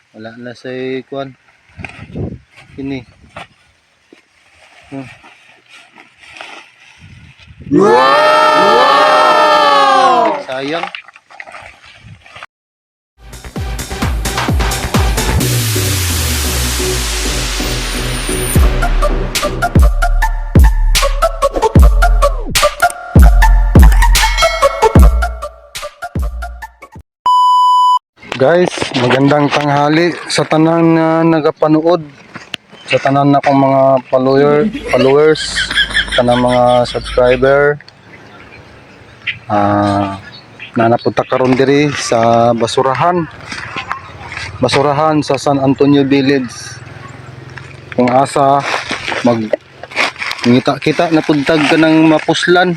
Wala na sa kuan. Ini. Wow! Sayang. Guys, magandang tanghali sa tanan na nagapanood, sa tanan na kong mga followers, tanang mga subscriber. Nanapunta karon diri sa basurahan sa San Antonio Village. Kung asa kita na puntag ka ng mapuslan.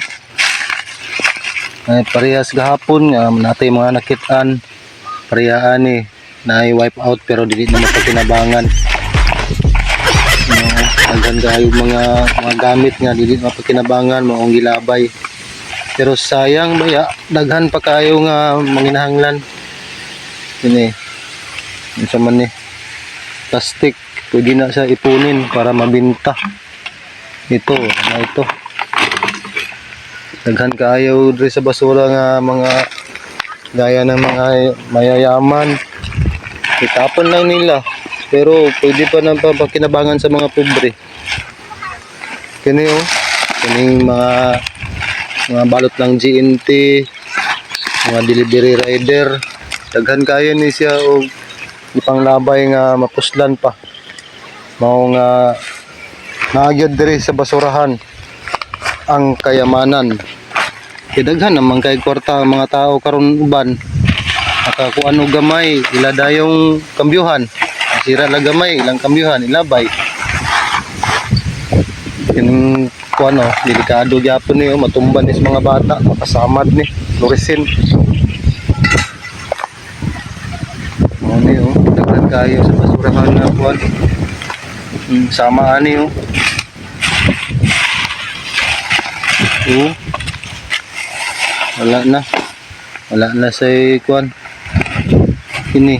Parehas gahapon natay mga nakitaan. Parehas ni na-wipe out pero dili na mapakinabangan. Hanggang gayo mga gamit nga dili mapakinabangan, maong gilabay. Pero sayang baya, daghan pa kayo nga manginahanglan. Ini unsa man ni plastic, pwede na siya ipunin para mabinta. Ito daghan kayo diri sa basura nga mga gaya ng mga mayayaman, itapon lang nila pero pwede pa na pakinabangan sa mga pobre. Kini kining mga balot ng GNT, mga delivery rider, daghan kayo ni siya og ipanglabay nga mapuslan pa. Mao nga naagyod diri sa basurahan ang kayamanan. Daghan naman kay kwarta ang mga tao karon uban. Nakakuan og gamay, ila dayong kambyuhan. Sira la gamay, ilang kambyuhan ilabay. Kining kuano, delikado gyapon ni matumban ni mga bata, makasamad ni, fluorescent. Mo ni daghan kayo sa basurahan nga kuan. Sama ani wala na sa kuan. Ini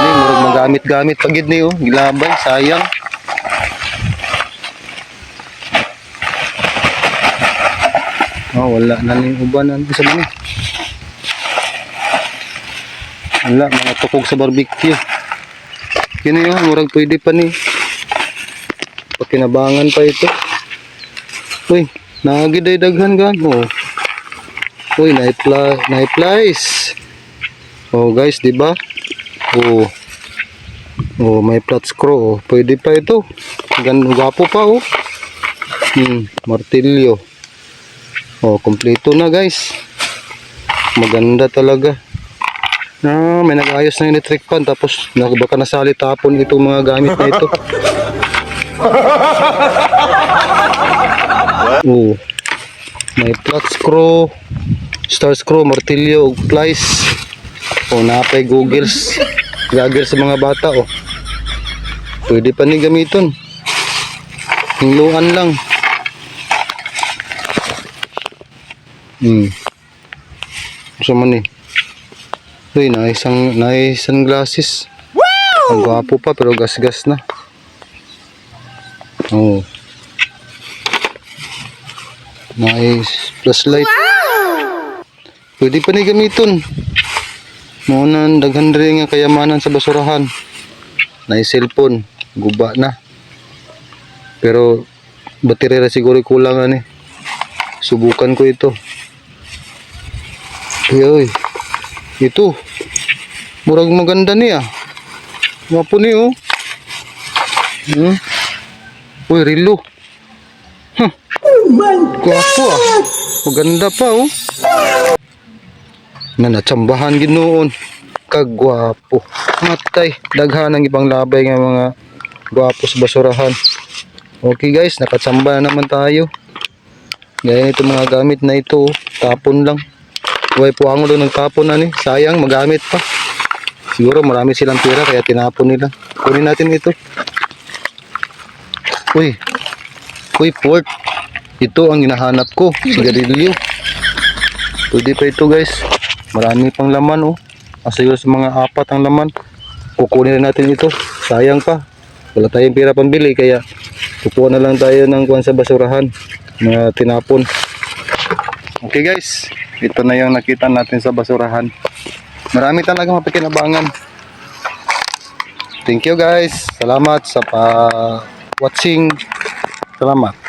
ini murag magamit-gamit pagid ni gilabay, sayang. Wala na ning uban ano sa ni. Wala mga tukog sa barbecue. Kini murag pwede pa ni pakinabangan pa ito. Uy, nagid ay daghan gan. Uy, na-flies. Guys, di ba? May flat screw. Pwede pa ito. Gwapo pa martilyo. Kompleto na guys. Maganda talaga. May nag-ayos na electric fan tapos baka nasali tapon itong mga gamit na ito. May flat screw, star screw, martilyo, ug plies. Napay goggles sa mga bata. Pwede pa ni gamiton. Hingluan lang. So man ni. Uy, nice sunglasses. Wow! Ang gwapo pa pero gas-gas na. Nice flashlight. Wow! Pwede pa ni gamiton. Muna daghan rin nga kayamanan sa basurahan. Cellphone, guba na. Pero baterya siguro kulang ani. Subukan ko ito. Uy. Ito. Murag maganda niya. Mapo ni Uy, relo. Oh my God! Maganda pa natsambahan ginoon. Kagwapo. Matay. Daghan ang ibang labay nga mga gwapo sa basurahan. Okay guys, nakatsamba na naman tayo. Gaya ito mga gamit na ito. Tapon lang. Huwag po ang nagtapon na ni. Sayang, magamit pa. Siguro marami silang pera kaya tinapon nila. Kunin natin ito. Uy, pork. Ito ang hinahanap ko. Sigarilyo. Pwede pa ito guys. Marami pang laman oh. Asayos sa mga apat ang laman. Kukunin na natin ito. Sayang pa. Wala tayong pera pambili kaya kukuha na lang tayo ng kuwan sa basurahan na tinapon. Okay guys, ito na yung nakita natin sa basurahan. Marami talaga mapakinabangan. Thank you guys. Salamat sa watching. Salamat.